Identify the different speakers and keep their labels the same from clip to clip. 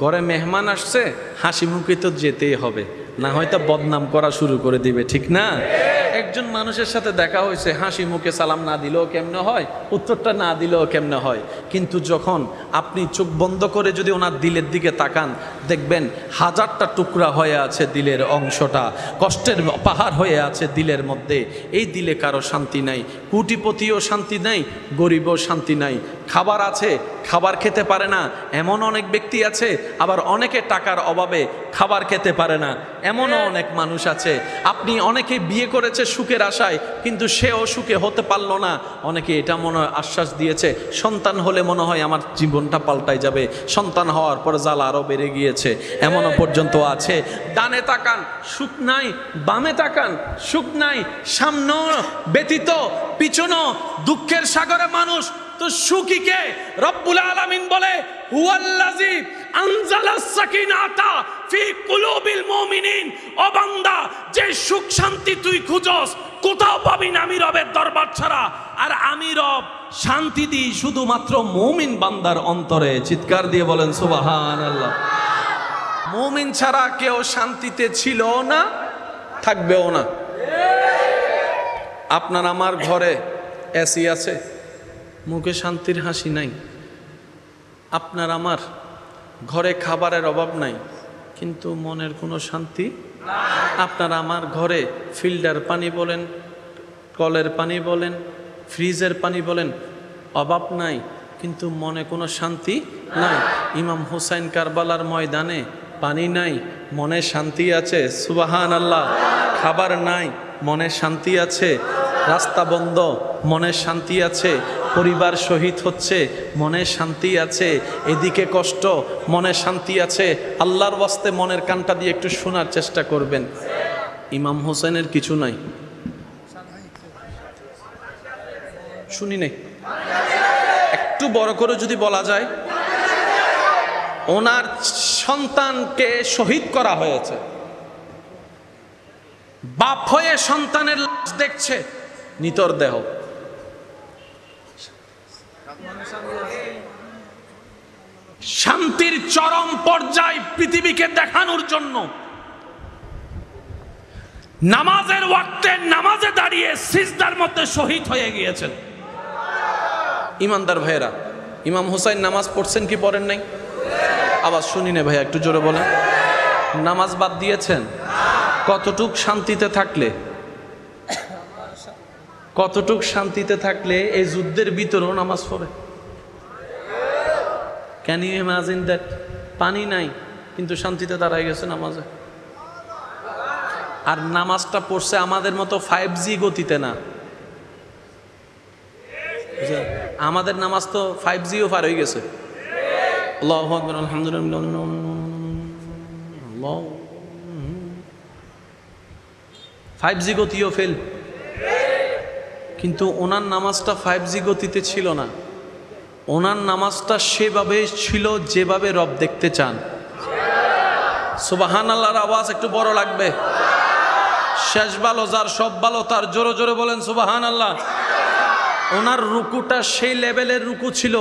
Speaker 1: ঘরে মেহমান আসছে, হাসি মুখে তো যেতেই হবে, না হয়তো বদনাম করা শুরু করে দিবে, ঠিক না? একজন মানুষের সাথে দেখা হয়েছে, হাসি মুখে সালাম না দিলেও কেমনে হয়, উত্তরটা না দিলেও কেমনে হয়, কিন্তু যখন আপনি চোখ বন্ধ করে যদি ওনার দিলের দিকে তাকান, দেখবেন হাজারটা টুকরা হয়ে আছে দিলের অংশটা, কষ্টের পাহাড় হয়ে আছে দিলের মধ্যে। এই দিলে কারো শান্তি নাই, কোটিপতিও শান্তি নাই, গরিবও শান্তি নাই। খাবার আছে, খাবার খেতে পারে না, এমন অনেক ব্যক্তি আছে। আবার অনেকে টাকার অভাবে খাবার খেতে পারে না, এমনও অনেক মানুষ আছে। আপনি অনেকে বিয়ে করেছে সুখের আশায়, কিন্তু সেও সুখে হতে পারলো না। অনেকে এটা মনে হয় আশ্বাস দিয়েছে, সন্তান হলে মনে হয় আমার জীবনটা পাল্টাই যাবে, সন্তান হওয়ার পর জ্বালা আরও বেড়ে গিয়েছে, এমনও পর্যন্ত আছে। ডানে তাকান সুখ নাই, বামে তাকান সুখ নাই, সামনে ব্যতীত পিছনও দুঃখের সাগরে মানুষ। তো সুখী কে? রব্বুল আলামিন বলে, হুয়াল্লাযী আনজালাস সাকিনাতা ফি কুলুবিল মুমিনিন। ও বান্দা, যে সুখ শান্তি তুই খুঁজস কোথাও পাবি না আমি রবের দরবার ছাড়া। আর আমি রব শান্তি দিই শুধুমাত্র মুমিন বান্দার অন্তরে। চিৎকার দিয়ে বলেন সুবহানাল্লাহ। মুমিন ছাড়া কেউ শান্তিতে ছিল না, থাকবেও না। আপনার আমার ঘরে এসি আছে, মুখে শান্তির হাসি নাই। আপনার আমার ঘরে খাবারের অভাব নাই, কিন্তু মনের কোনো শান্তি। আপনার আমার ঘরে ফিল্টার পানি বলেন, কলের পানি বলেন, ফ্রিজের পানি বলেন, অভাব নাই, কিন্তু মনে কোনো শান্তি নাই। ইমাম হুসাইন কারবালার ময়দানে পানি নাই, মনে শান্তি আছে। সুবহানাল্লাহ। খাবার নাই, মনে শান্তি আছে। রাস্তা বন্ধ, মনে শান্তি আছে। পরিবার শহীদ হচ্ছে, মনে শান্তি আছে। এদিকে কষ্ট, মনে শান্তি আছে। আল্লাহর ওয়াস্তে মনের কানটা দিয়ে একটু শোনার চেষ্টা করবেন। ইমাম হোসেনের কিছু নাই, শুনি নাই। একটু বড় করে যদি বলা যায়, ওনার সন্তানকে শহীদ করা হয়েছে, বাপ হয়ে সন্তানের লাশ দেখছে, নিতর দেহ। শান্তির চরম পর্যায় পৃথিবীকে দেখানোর জন্য নামাজের ওয়াক্তে নামাজে দাঁড়িয়ে সিজদার মধ্যে শহীদ হয়ে গিয়েছেন। ইমানদার ভাইয়েরা, ইমাম হুসাইন নামাজ পড়ছেন কি পড়েন নাই? আবার শুনি না ভাইয়া, একটু জোরে বলেন। নামাজ বাদ দিয়েছেন? কতটুক শান্তিতে থাকলে, কতটুক শান্তিতে থাকলে এই যুদ্ধের ভিতরেও নামাজ পড়ে? Can you imagine that? পানি নাই, কিন্তু শান্তিতে দাঁড়ায় গেছে নামাজে। আর নামাজটা পড়ছে আমাদের মতো 5G গতিতে না। আমাদের নামাজ তো 5Gও পার হয়ে গেছে। আল্লাহু আকবার, আলহামদুলিল্লাহ। 5G গতিও ফেল, কিন্তু ওনার নামাজটা 5G গতিতে ছিল না। ওনার নামাজটা সেভাবে ছিল যেভাবে রব দেখতে চান। সুবহানাল্লাহর আওয়াজ একটু বড় লাগবে। শেষ ভালো যার, সব ভালো তার। জোরে জোরে বলেন সুবহানাল্লাহ। ওনার রুকুটা সেই লেভেলের রুকু ছিল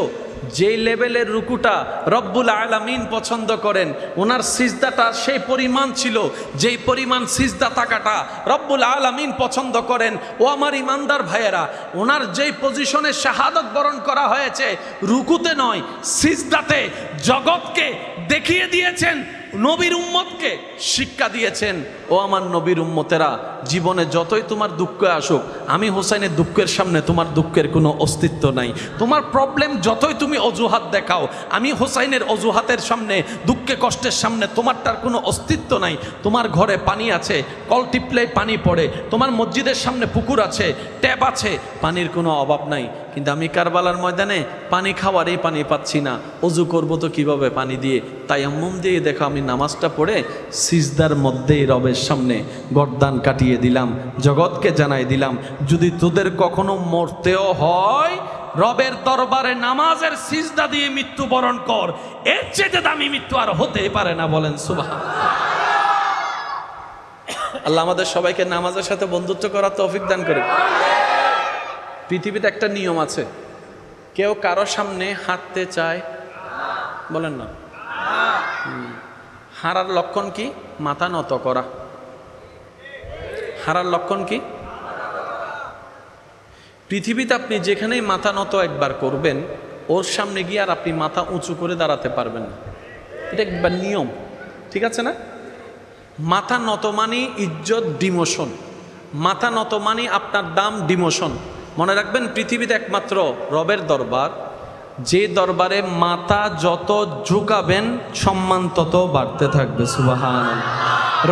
Speaker 1: যেই লেভেলের রুকুটা রব্বুল আলামিন পছন্দ করেন। ওনার সিজদাটা সেই পরিমাণ ছিল যেই পরিমাণ সিজদা থাকাটা রব্বুল আলামিন পছন্দ করেন। ও আমার ইমানদার ভাইয়েরা, ওনার যেই পজিশনে শাহাদত বরণ করা হয়েছে, রুকুতে নয় সিজদাতে, জগৎকে দেখিয়ে দিয়েছেন, নবীর উম্মতকে শিক্ষা দিয়েছেন। ও আমার নবীর উম্মতেরা, জীবনে যতই তোমার দুঃখ আসুক, আমি হোসেনের দুঃখের সামনে তোমার দুঃখের কোনো অস্তিত্ব নাই। তোমার প্রবলেম যতই তুমি অজুহাত দেখাও, আমি হোসাইনের অজুহাতের সামনে, দুঃখে কষ্টের সামনে তোমারটার কোনো অস্তিত্ব নাই। তোমার ঘরে পানি আছে, কল টিপলেই পানি পড়ে। তোমার মসজিদের সামনে পুকুর আছে, ট্যাপ আছে, পানির কোনো অভাব নাই। কিন্তু আমি কারবালার ময়দানে পানি খাওয়ারই পানি পাচ্ছি না। অজু করবো তো কিভাবে পানি দিয়ে? তায়াম্মুম দিয়ে দেখো আমি নামাজটা পড়ে সিজদার মধ্যেই রবের সামনে গর্দান কাটিয়ে দিলাম, জগৎকে জানাই দিলাম, যদি তোদের কখনো মরতেও হয় রবের দরবারে নামাজের সিজদা দিয়ে মৃত্যুবরণ কর। এর চেয়ে দামি মৃত্যু আর হতেই পারে না। বলেন সুবহানাল্লাহ। আল্লাহ আমাদের সবাইকে নামাজের সাথে বন্ধুত্ব করার তৌফিক দান করে। পৃথিবীতে একটা নিয়ম আছে, কেউ কারো সামনে হাঁটতে চায়, বলেন না, হারার লক্ষণ কি? মাথা নত করা। হারার লক্ষণ কি? পৃথিবীতে আপনি যেখানেই মাথা নত একবার করবেন, ওর সামনে গিয়ে আর আপনি মাথা উঁচু করে দাঁড়াতে পারবেন না। এটা একবার নিয়ম, ঠিক আছে না? মাথা নত মানে ইজ্জত ডিমোশন, মাথা নত মানে আপনার দাম ডিমোশন। মনে রাখবেন, পৃথিবীতে একমাত্র রবের দরবার, যে দরবারে মাথা যত ঝুঁকাবেন সম্মান তত বাড়তে থাকবে। সুবহানাল্লাহ।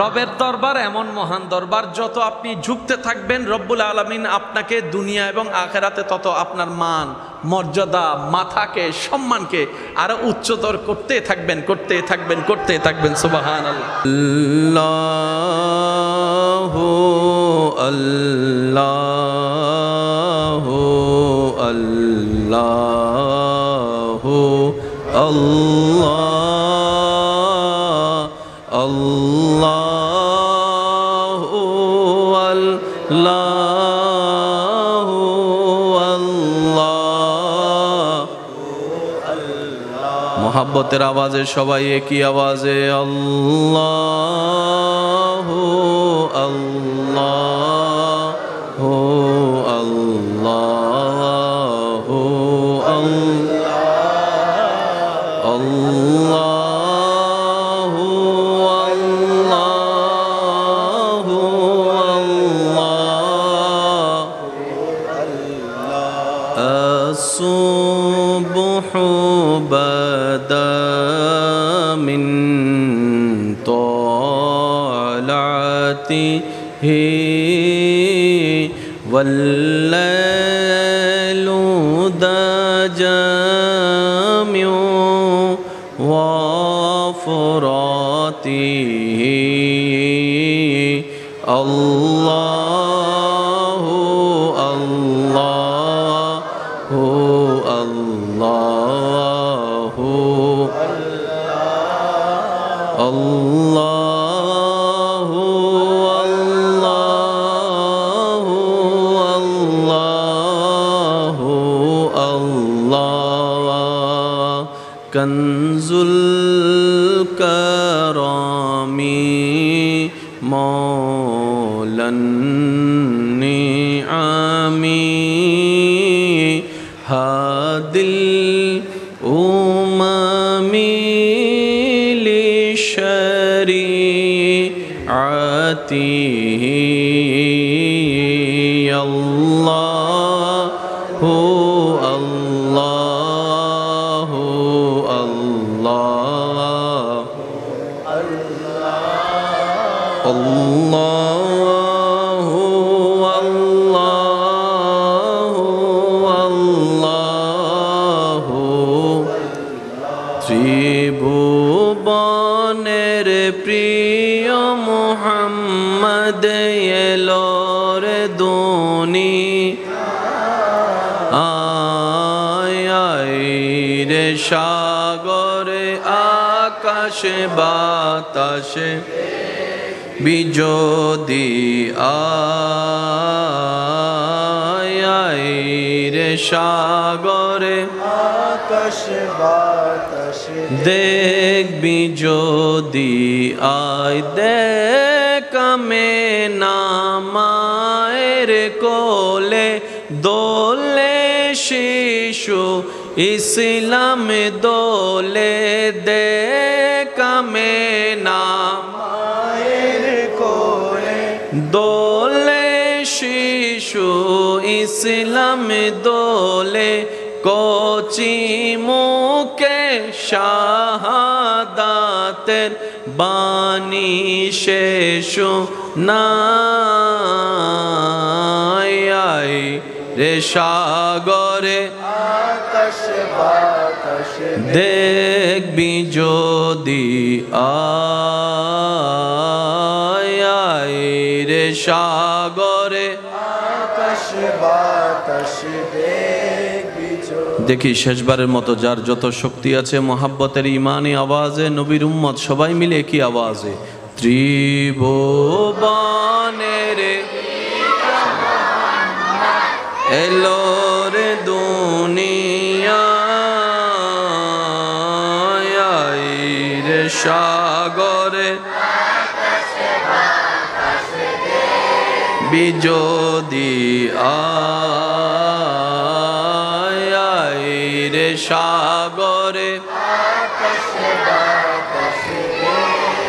Speaker 1: রবের দরবার এমন মহান দরবার, যত আপনি ঝুঁকতে থাকবেন রব্বুল আলামিন আপনাকে দুনিয়া এবং আখেরাতে তত আপনার মান, মর্যাদা, মাথাকে, সম্মানকে আরো উচ্চতর করতে থাকবেন, করতে থাকবেন, করতে থাকবেন। সুবহানাল্লাহ। আল্লাহু আল্লাহু আল্লাহ আল্লাহু আল্লাহু আল্লাহ। মোহাব্বতের আওয়াজে সবাই একই আওয়াজে আল্লাহু আল্লাহু আল্লাহু আল্লাহু আল্লাহু আল্লাহ। আসুবহু বাদা মিন طلعته والليل دجى وفراته الله الله الله الله الله الله الله كنز الكرام مولى النعم هادي الأمم لشريعته الله الله الله الله الله ত্রিভুবনের প্রিয় মুহাম্মদ এলোর দুনি রে সাগরে আকাশে বাতাসে বিজোদি রে সাগরে আকাশে বাতাসে দেখবি যদি আয় দেখ মে নামায়ের কোলে দোলে শিশু ইসলাম দোলে দেখ মে নামায়ের কোলে দোলে শিশু ইসলাম দোলে কচি মুখে শাহাদাতের বাণী শেষু নাই রে সাগরে আকাশে বাতাসে দেখবি যদি আয় রে সাগরে আকাশে বাতাসে দেখি শেষবারের মতো যার যত শক্তি আছে মোহাব্বতের ইমানি আওয়াজে নবীর উম্মত সবাই মিলে কি আওয়াজে ত্রিভুবনের এলো রে দুনিয়া রে সাগরে বিজদি আয় রে সাগরে